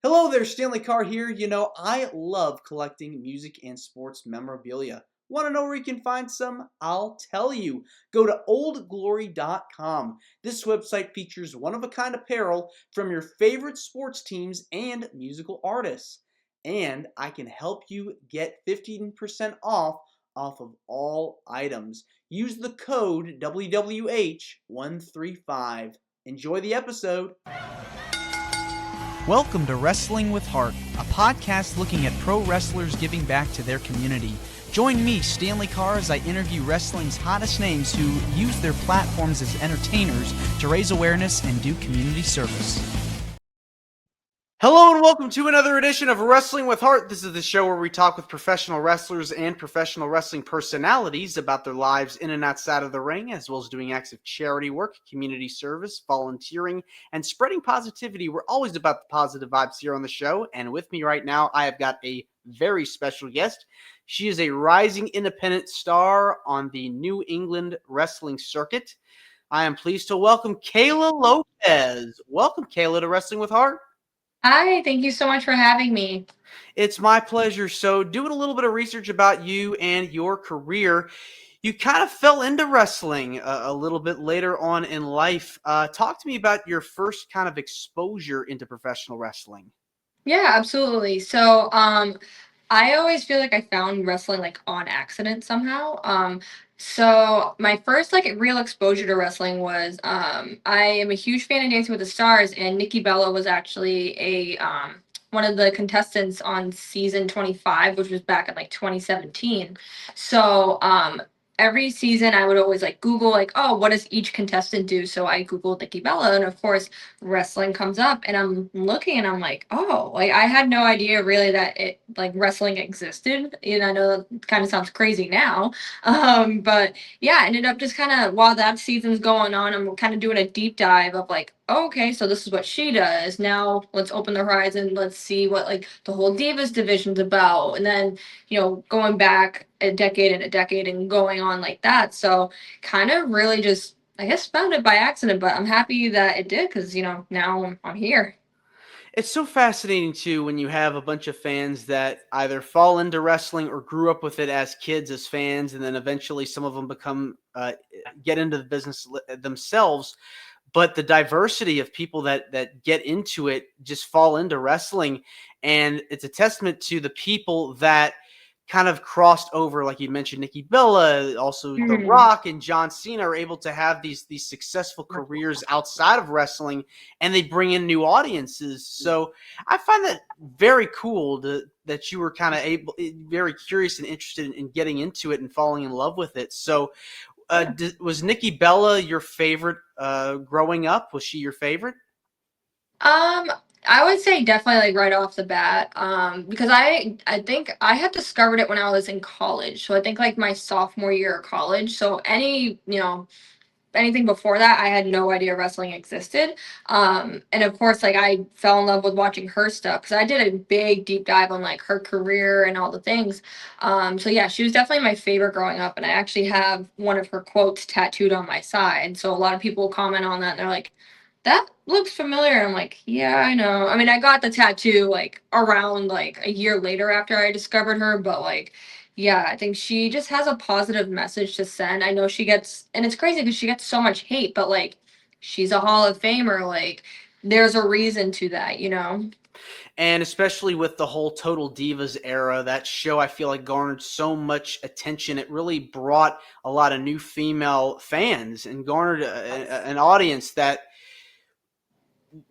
Hello there, Stanley Carr here. I love collecting music and sports memorabilia. Want to know where you can find some? I'll tell you. Go to oldglory.com. This website features one-of-a-kind apparel from your favorite sports teams and musical artists. And I can help you get 15% off of all items. Use the code WWH135. Enjoy the episode. Welcome to Wrestling with Heart, a podcast looking at pro wrestlers giving back to their community. Join me, Stanley Carr, as I interview wrestling's hottest names who use their platforms as entertainers to raise awareness and do community service. Hello and welcome to another edition of Wrestling with Heart. This is the show where we talk with professional wrestlers and professional wrestling personalities about their lives in and outside of the ring, as well as doing acts of charity work, community service, volunteering, and spreading positivity. We're always about the positive vibes here on the show, and with me right now, I have got a very special guest. She is a rising independent star on the New England wrestling circuit. I am pleased to welcome Kayla Lopez. Welcome, Kayla, to Wrestling with Heart. Hi, thank you so much for having me. It's my pleasure. So, doing a little bit of research about you and your career, you kind of fell into wrestling a little bit later on in life. Talk to me about your first kind of exposure into professional wrestling. Yeah, absolutely. So, I always feel like I found wrestling like on accident somehow. So my first like real exposure to wrestling was I am a huge fan of Dancing with the Stars, and Nikki Bella was actually a one of the contestants on season 25, which was back in like 2017. So every season I would always like Google like, oh, what does each contestant do? So I Googled Nikki Bella, and of course wrestling comes up, and I'm looking and I'm like, oh, like I had no idea really that it like wrestling existed. I know that kind of sounds crazy now. But yeah, I ended up just kind of while that season's going on, I'm kind of doing a deep dive of like, oh, okay, so this is what she does. Now let's open the horizon. Let's see what like the whole Divas division's about. And then, going back a decade and a decade and going on like that. So kind of really just I guess found it by accident, but I'm happy that it did because now I'm here. It's so fascinating, too, when you have a bunch of fans that either fall into wrestling or grew up with it as kids, as fans, and then eventually some of them get into the business themselves. But the diversity of people that get into it just fall into wrestling. And it's a testament to the people that kind of crossed over, like you mentioned, Nikki Bella, also The Mhm. Rock and John Cena are able to have these successful careers outside of wrestling, and they bring in new audiences. So I find that very cool that you were kind of very curious and interested in getting into it and falling in love with it. So was Nikki Bella your favorite growing up? Was she your favorite? Um, I would say definitely like right off the bat, because I think I had discovered it when I was in college. So I think like my sophomore year of college. So anything before that, I had no idea wrestling existed. And of course, like I fell in love with watching her stuff because I did a big deep dive on like her career and all the things. So yeah, she was definitely my favorite growing up, and I actually have one of her quotes tattooed on my side. So a lot of people comment on that, and they're like, that looks familiar. And I'm like, yeah, I know. I mean, I got the tattoo like around like a year later after I discovered her, but like, yeah, I think she just has a positive message to send. I know she gets, and it's crazy because she gets so much hate, but like, she's a Hall of Famer. Like, there's a reason to that. And especially with the whole Total Divas era, that show I feel like garnered so much attention. It really brought a lot of new female fans and garnered an audience that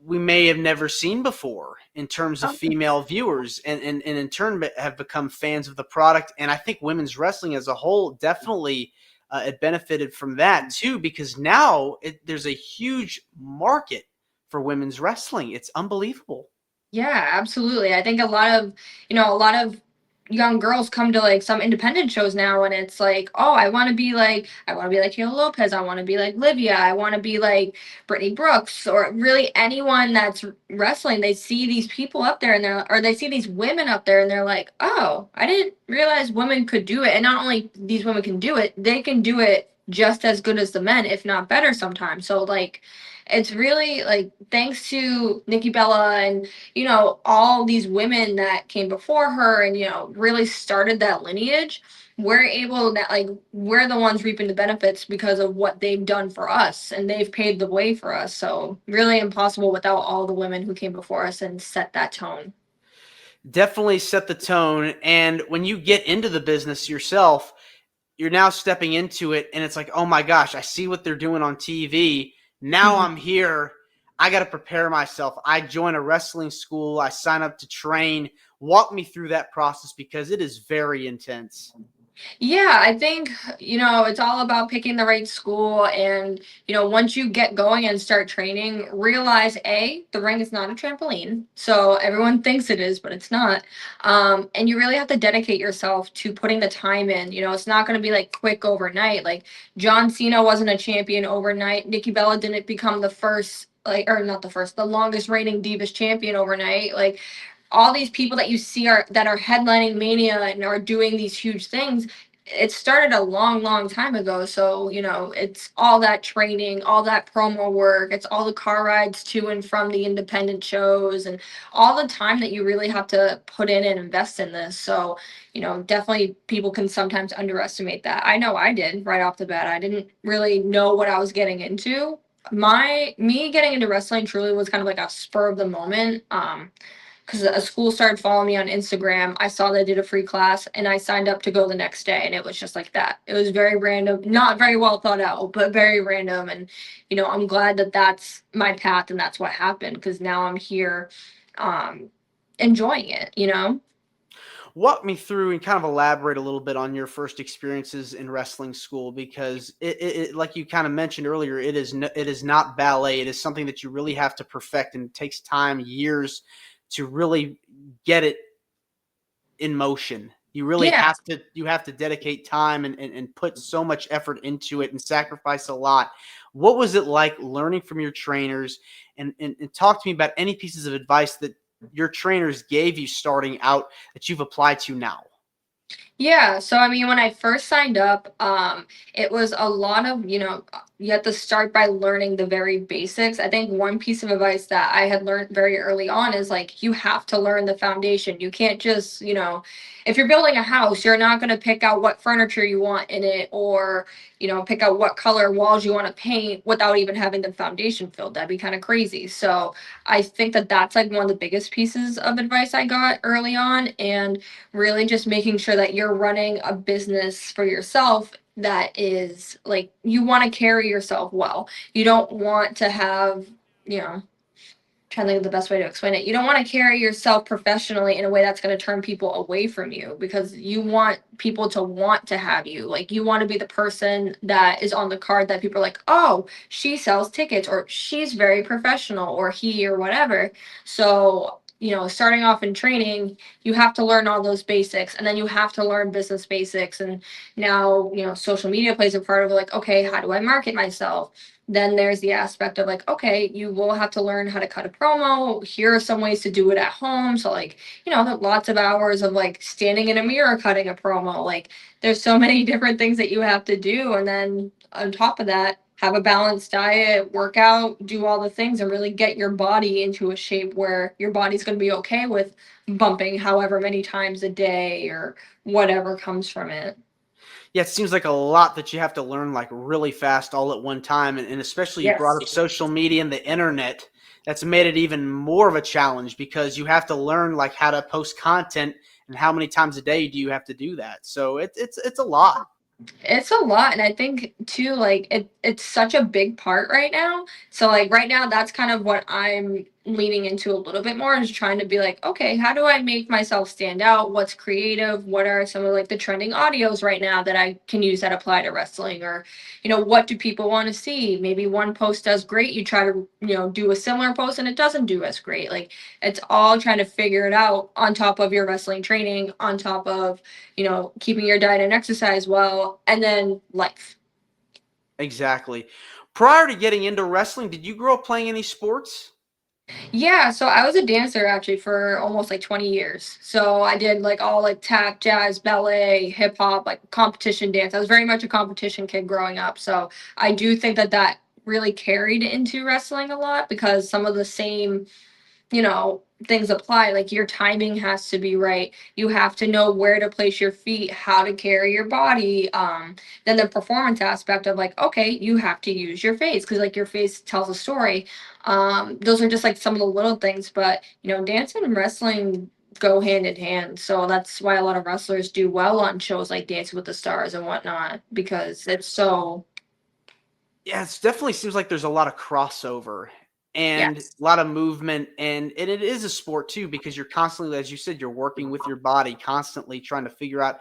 we may have never seen before in terms of female viewers, and in turn have become fans of the product. And I think women's wrestling as a whole definitely it benefited from that too, because now there's a huge market for women's wrestling. It's unbelievable. Yeah, absolutely. I think a lot of young girls come to like some independent shows now, and it's like, oh, I want to be like Kayla Lopez, I want to be like Livia, I want to be like Brittany Brooks, or really anyone that's wrestling. They see these people up there, and they see these women up there, and they're like, oh, I didn't realize women could do it. And not only these women can do it, they can do it just as good as the men, if not better sometimes. So like it's really like thanks to Nikki Bella and all these women that came before her and really started that lineage. We're able that like we're the ones reaping the benefits because of what they've done for us and they've paved the way for us. So really impossible without all the women who came before us and set that tone. Definitely set the tone. And when you get into the business yourself, you're now stepping into it and it's like, oh my gosh, I see what they're doing on TV. Now Mhm. I'm here. I got to prepare myself. I join a wrestling school. I sign up to train. Walk me through that process because it is very intense. Yeah, I think, it's all about picking the right school and, once you get going and start training, realize the ring is not a trampoline. So everyone thinks it is, but it's not. And you really have to dedicate yourself to putting the time in. It's not going to be like quick overnight. Like John Cena wasn't a champion overnight. Nikki Bella didn't become the first, like, or not the first, the longest reigning Divas champion overnight. Like, all these people that you see that are headlining Mania and are doing these huge things, it started a long, long time ago. So, it's all that training, all that promo work, it's all the car rides to and from the independent shows, and all the time that you really have to put in and invest in this. So, definitely people can sometimes underestimate that. I know I did right off the bat. I didn't really know what I was getting into. Me getting into wrestling truly was kind of like a spur of the moment. Because a school started following me on Instagram. I saw they did a free class and I signed up to go the next day. And it was just like that. It was very random, not very well thought out, but very random. And, I'm glad that that's my path and that's what happened because now I'm here um, enjoying it. Walk me through and kind of elaborate a little bit on your first experiences in wrestling school because like you kind of mentioned earlier, it is not ballet. It is something that you really have to perfect and it takes time, years to really get it in motion. You really Yeah. have to dedicate time and put so much effort into it and sacrifice a lot. What was it like learning from your trainers and talk to me about any pieces of advice that your trainers gave you starting out that you've applied to now? Yeah, so I mean, when I first signed up, it was a lot of, you have to start by learning the very basics. I think one piece of advice that I had learned very early on is like, you have to learn the foundation. You can't just, if you're building a house, you're not going to pick out what furniture you want in it or, pick out what color walls you want to paint without even having the foundation filled. That'd be kind of crazy. So I think that that's like one of the biggest pieces of advice I got early on. And really just making sure that you're running a business for yourself that is like you want to carry yourself well. You don't want to have, you know, trying to think of the best way to explain it. You don't want to carry yourself professionally in a way that's going to turn people away from you because you want people to want to have you. Like you want to be the person that is on the card that people are like, "Oh, she sells tickets or she's very professional or he or whatever." So, starting off in training, you have to learn all those basics and then you have to learn business basics and now, social media plays a part of like, "Okay, how do I market myself?" Then there's the aspect of like, okay, you will have to learn how to cut a promo. Here are some ways to do it at home. So like, lots of hours of like standing in a mirror cutting a promo. Like there's so many different things that you have to do. And then on top of that, have a balanced diet, work out, do all the things and really get your body into a shape where your body's going to be okay with bumping however many times a day or whatever comes from it. Yeah, it seems like a lot that you have to learn like really fast all at one time. And especially you brought Yes. up social media and the internet. That's made it even more of a challenge because you have to learn like how to post content and how many times a day do you have to do that. So it's a lot. It's a lot, and I think too, like it's such a big part right now. So like right now, that's kind of what I'm leaning into a little bit more is trying to be like, okay, how do I make myself stand out? What's creative? What are some of like the trending audios right now that I can use that apply to wrestling? Or, what do people want to see? Maybe one post does great, you try to, do a similar post and it doesn't do as great. Like it's all trying to figure it out on top of your wrestling training, on top of keeping your diet and exercise well, and then life. Exactly. Prior to getting into wrestling, did you grow up playing any sports? Yeah, so I was a dancer actually for almost like 20 years. So I did like all like tap, jazz, ballet, hip hop, like competition dance. I was very much a competition kid growing up. So I do think that that really carried into wrestling a lot because some of the same, things apply. Like your timing has to be right. You have to know where to place your feet, how to carry your body. Then the performance aspect of like, okay, you have to use your face because like your face tells a story. Those are just like some of the little things, but dancing and wrestling go hand in hand. So that's why a lot of wrestlers do well on shows like Dancing with the Stars and whatnot, because it's so Yeah, it definitely seems like there's a lot of crossover and a yes. lot of movement, and it is a sport too because you're constantly, as you said, you're working with your body, constantly trying to figure out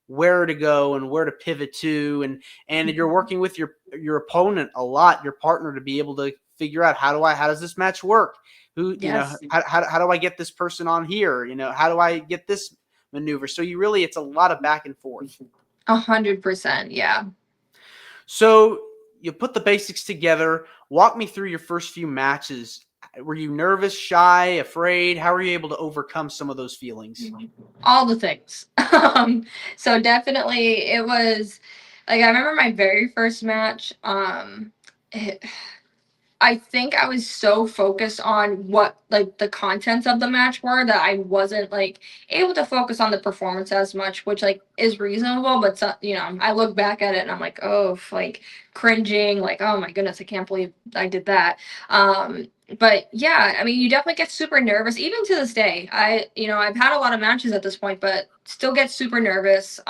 where to go and where to pivot to, and you're working with your opponent a lot, your partner, to be able to figure out how does this match work? Who Yes. how do I get this person on here? How do I get this maneuver? So you really, it's a lot of back and forth. 100%. Yeah. So you put the basics together. Walk me through your first few matches. Were you nervous, shy, afraid? How were you able to overcome some of those feelings? All the things. So definitely it was like I remember my very first match. It, I think I was so focused on what like the contents of the match were that I wasn't like able to focus on the performance as much, which like is reasonable, but so, I look back at it and I'm like, oh, like cringing, like, oh my goodness, I can't believe I did that. But yeah, I mean, you definitely get super nervous even to this day. I've had a lot of matches at this point, but still get super nervous.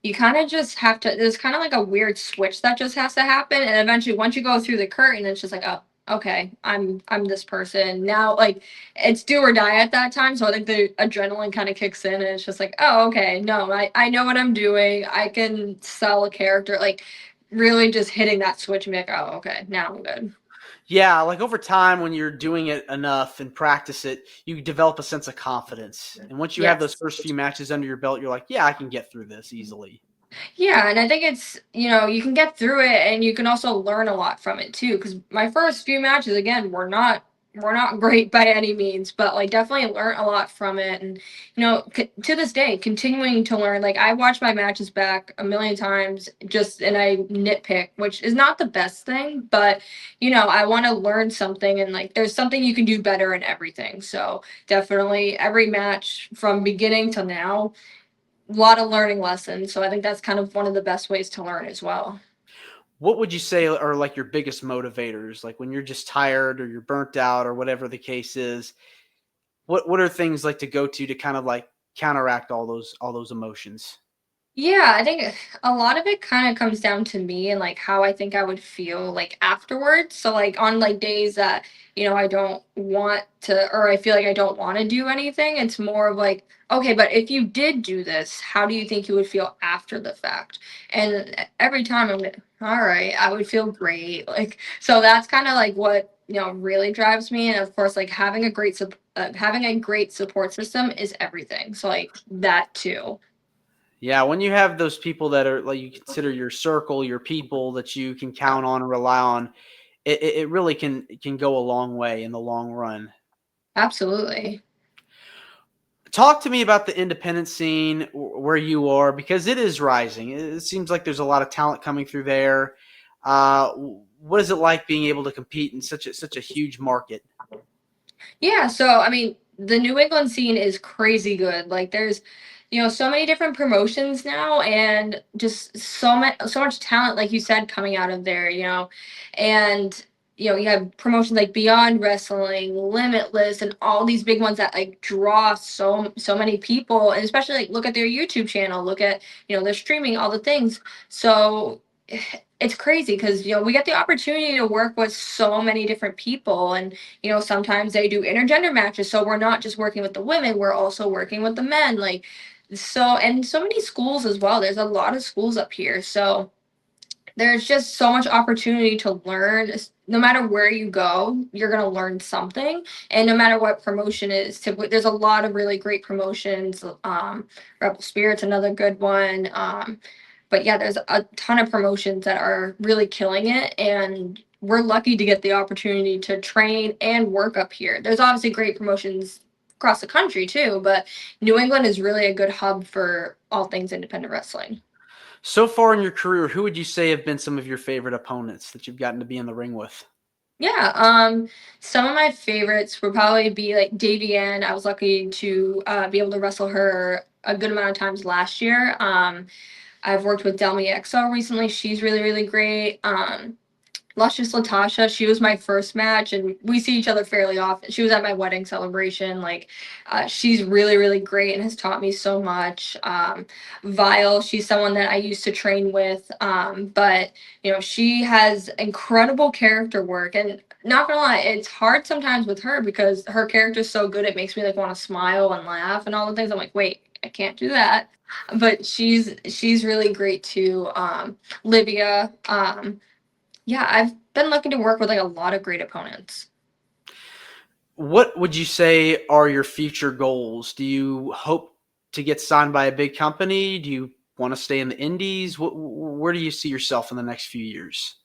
You kind of just have to, there's kind of like a weird switch that just has to happen, and eventually once you go through the curtain it's just like, oh, okay, I'm this person now. Like it's do or die at that time, so I think the adrenaline kind of kicks in and it's just like, oh, okay, no, I know what I'm doing. I can sell a character, like really just hitting that switch and be like, oh, okay, now I'm good. Yeah, like over time, when you're doing it enough and practice it, you develop a sense of confidence. And once you have those Yes. first few matches under your belt, you're like, yeah, I can get through this easily. Yeah, and I think it's, you can get through it and you can also learn a lot from it too. Because my first few matches, again, were not great by any means, but like definitely learned a lot from it. And to this day, continuing to learn. Like I watch my matches back a million times, just and I nitpick, which is not the best thing, but I want to learn something, and like there's something you can do better in everything. So definitely every match from beginning to now, a lot of learning lessons. So I think that's kind of one of the best ways to learn as well. What would you say are like your biggest motivators? Like when you're just tired or you're burnt out or whatever the case is, what are things like to go to kind of like counteract all those emotions? Yeah, I think a lot of it kind of comes down to me and like how I think I would feel like afterwards. So like on like days that, I don't want to, or I feel like I don't want to do anything, it's more of like, okay, but if you did do this, how do you think you would feel after the fact? And every time I'm like, all right, I would feel great. Like, so that's kind of like what, really drives me. And of course, like having a great support system is everything. So like that too. Yeah, when you have those people that are like you consider your circle, your people that you can count on and rely on, it really can go a long way in the long run. Absolutely. Talk to me about the independent scene where you are because it is rising. It seems like there's a lot of talent coming through there. What is it like being able to compete in such a huge market? Yeah, so I mean, the New England scene is crazy good. Like there's, so many different promotions now and just so much talent, like you said, coming out of there, And you have promotions like Beyond Wrestling, Limitless, and all these big ones that like draw so many people, and especially like look at their YouTube channel, look at, their streaming, all the things. So it's crazy because we get the opportunity to work with so many different people, and sometimes they do intergender matches, so we're not just working with the women, we're also working with the men, like, so, and so many schools as well. There's a lot of schools up here, so there's just so much opportunity to learn. No matter where you go, you're going to learn something, and no matter what promotion is, there's a lot of really great promotions. Rebel Spirit's another good one. But yeah, there's a ton of promotions that are really killing it, and we're lucky to get the opportunity to train and work up here. There's obviously great promotions across the country too, but New England is really a good hub for all things independent wrestling. So far in your career, who would you say have been some of your favorite opponents that you've gotten to be in the ring with? Yeah, some of my favorites would probably be like Davy Ann. I was lucky to be able to wrestle her a good amount of times last year. I've worked with Delmy XO recently. She's really, really great. Luscious Latasha, she was my first match, and we see each other fairly often. She was at my wedding celebration. Like, she's really, really great and has taught me so much. Vile, she's someone that I used to train with, but she has incredible character work. And not gonna lie, it's hard sometimes with her because her character's so good. It makes me like want to smile and laugh and all the things. I'm like, wait, I can't do that. But she's really great too. Livia. Yeah, I've been looking to work with like a lot of great opponents. What would you say are your future goals? Do you hope to get signed by a big company? Do you want to stay in the indies? Where do you see yourself in the next few years?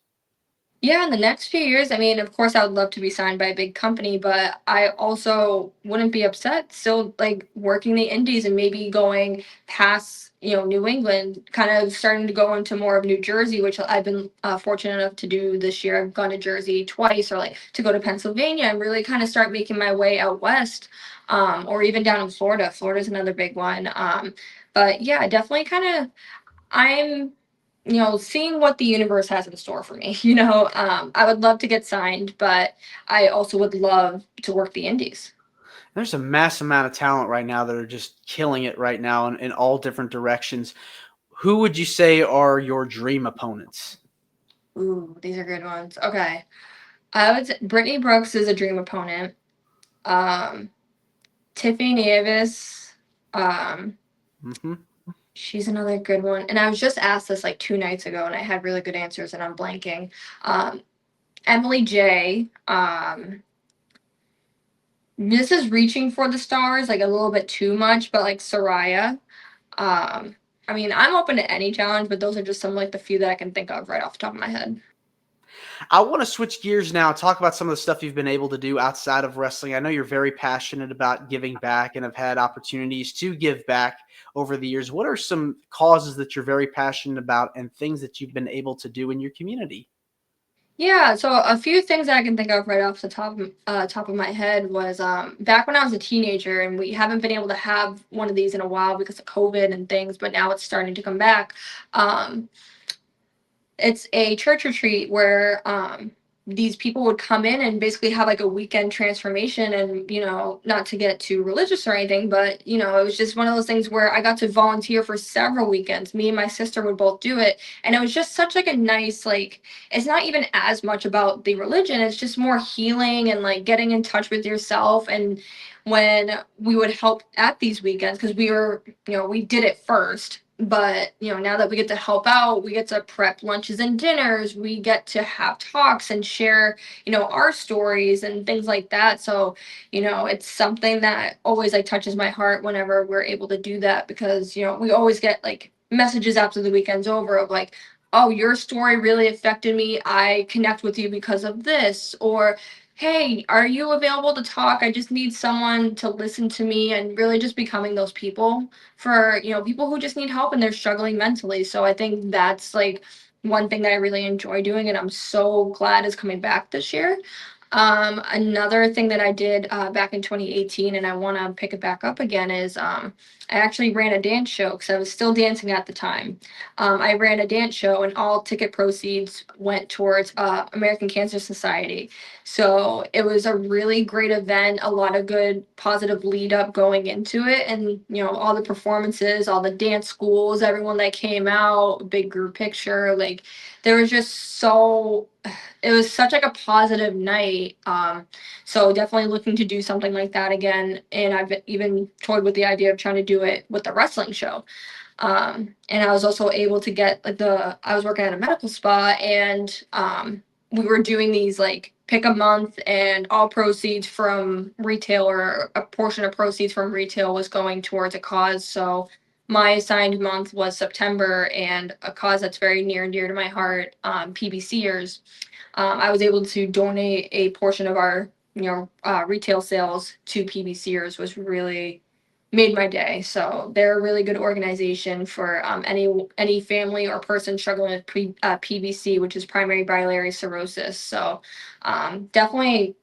Yeah, in the next few years, I mean, of course, I would love to be signed by a big company, but I also wouldn't be upset still like working the indies and maybe going past, New England, kind of starting to go into more of New Jersey, which I've been fortunate enough to do this year. I've gone to Jersey twice, or like to go to Pennsylvania and really kind of start making my way out west, or even down in Florida. Florida's another big one. But yeah, definitely kind of. I'm seeing what the universe has in store for me. I would love to get signed, but I also would love to work the indies. There's a mass amount of talent right now that are just killing it right now in all different directions. Who would you say are your dream opponents? Ooh, these are good ones. Okay. I would say Brittany Brooks is a dream opponent. Um, Tiffany Nieves, um, Hmm. she's another good one. And I was just asked this like 2 nights ago, and I had really good answers, and I'm blanking. Um, Emily J. This is reaching for the stars like a little bit too much, but like Soraya. Um, I mean, I'm open to any challenge, but those are just some like the few that I can think of right off the top of my head. I want to switch gears now, talk about some of the stuff you've been able to do outside of wrestling. I know you're very passionate about giving back and have had opportunities to give back over the years. What are some causes that you're very passionate about and things that you've been able to do in your community? Yeah, so a few things that I can think of right off the top of my head was back when I was a teenager, and we haven't been able to have one of these in a while because of COVID and things, but now it's starting to come back. Um, it's a church retreat where these people would come in and basically have like a weekend transformation. And not to get too religious or anything, but it was just one of those things where I got to volunteer for several weekends. Me and my sister would both do it, and it was just such like a nice, like, it's not even as much about the religion, it's just more healing and like getting in touch with yourself. And when we would help at these weekends, because we did it first, but now that we get to help out, we get to prep lunches and dinners, we get to have talks and share our stories and things like that. So it's something that always like touches my heart whenever we're able to do that, because we always get like messages after the weekend's over of like, oh, your story really affected me, I connect with you because of this, or hey, are you available to talk, I just need someone to listen to me. And really just becoming those people for people who just need help and they're struggling mentally. So I think that's like one thing that I really enjoy doing, and I'm so glad is coming back this year. Another thing that I did back in 2018, and I want to pick it back up again, is I actually ran a dance show because I was still dancing at the time. I ran a dance show, and all ticket proceeds went towards American Cancer Society. So it was a really great event, a lot of good positive lead up going into it. And all the performances, all the dance schools, everyone that came out, big group picture, like there was just so it was such like a positive night. So definitely looking to do something like that again. And I've even toyed with the idea of trying to do it with the wrestling show. And I was also able to get like I was working at a medical spa, and we were doing these like pick a month, and all proceeds from retail, or a portion of proceeds from retail, was going towards a cause. So my assigned month was September, and a cause that's very near and dear to my heart, PBCers. I was able to donate a portion of our retail sales to PBCers, was really made my day. So they're a really good organization for any family or person struggling with PBC, which is primary biliary cirrhosis. So definitely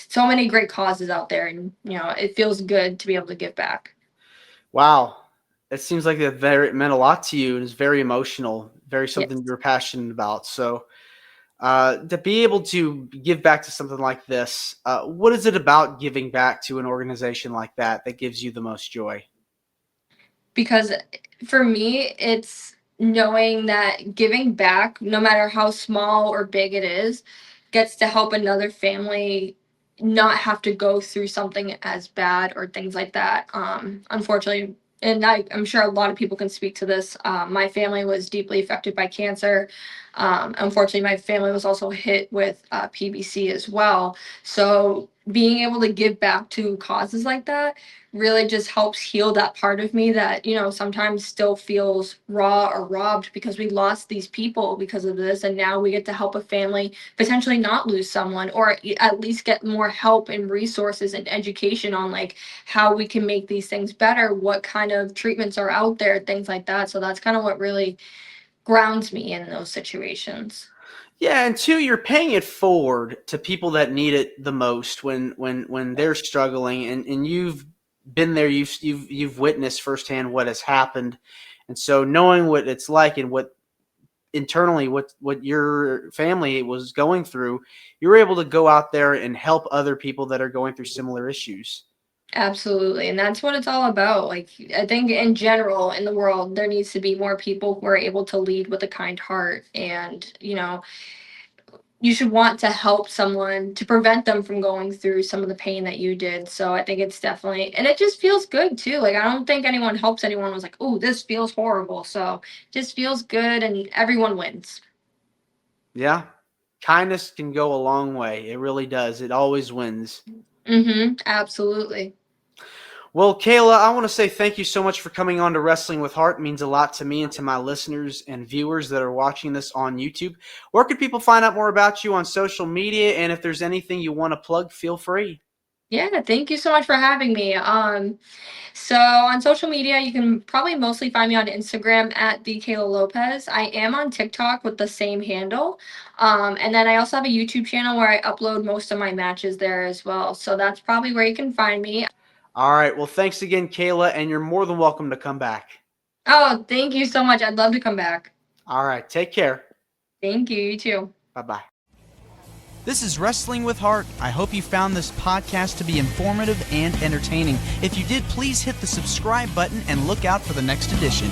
so many great causes out there, and it feels good to be able to give back. Wow. It seems like it meant a lot to you and is very emotional, very something Yes. you're passionate about. So to be able to give back to something like this, what is it about giving back to an organization like that gives you the most joy? Because for me, it's knowing that giving back, no matter how small or big it is, gets to help another family not have to go through something as bad or things like that. Unfortunately, and I'm sure a lot of people can speak to this. My family was deeply affected by cancer. Unfortunately, my family was also hit with PBC as well. So being able to give back to causes like that really just helps heal that part of me that sometimes still feels raw or robbed, because we lost these people because of this, and now we get to help a family potentially not lose someone, or at least get more help and resources and education on like how we can make these things better, what kind of treatments are out there, things like that. So that's kind of what really grounds me in those situations. Yeah, and two, you're paying it forward to people that need it the most when they're struggling, and you've been there, you've witnessed firsthand what has happened, and so knowing what it's like and what internally what your family was going through, you're able to go out there and help other people that are going through similar issues. Absolutely. And that's what it's all about. Like, I think in general in the world, there needs to be more people who are able to lead with a kind heart. And, you should want to help someone to prevent them from going through some of the pain that you did. So I think it's definitely, and it just feels good too. Like, I don't think anyone helps anyone was like, oh, this feels horrible. So it just feels good and everyone wins. Yeah, kindness can go a long way. It really does. It always wins. Mm-hmm. Absolutely. Well, Kayla, I want to say thank you so much for coming on to Wrestling with Heart. It means a lot to me and to my listeners and viewers that are watching this on YouTube. Where can people find out more about you on social media? And if there's anything you want to plug, feel free. Yeah, thank you so much for having me. So on social media, you can probably mostly find me on Instagram at the Kayla Lopez. I am on TikTok with the same handle. And then I also have a YouTube channel where I upload most of my matches there as well. So that's probably where you can find me. All right. Well, thanks again, Kayla, and you're more than welcome to come back. Oh, thank you so much. I'd love to come back. All right. Take care. Thank you. You too. Bye bye. This is Wrestling with Heart. I hope you found this podcast to be informative and entertaining. If you did, please hit the subscribe button and look out for the next edition.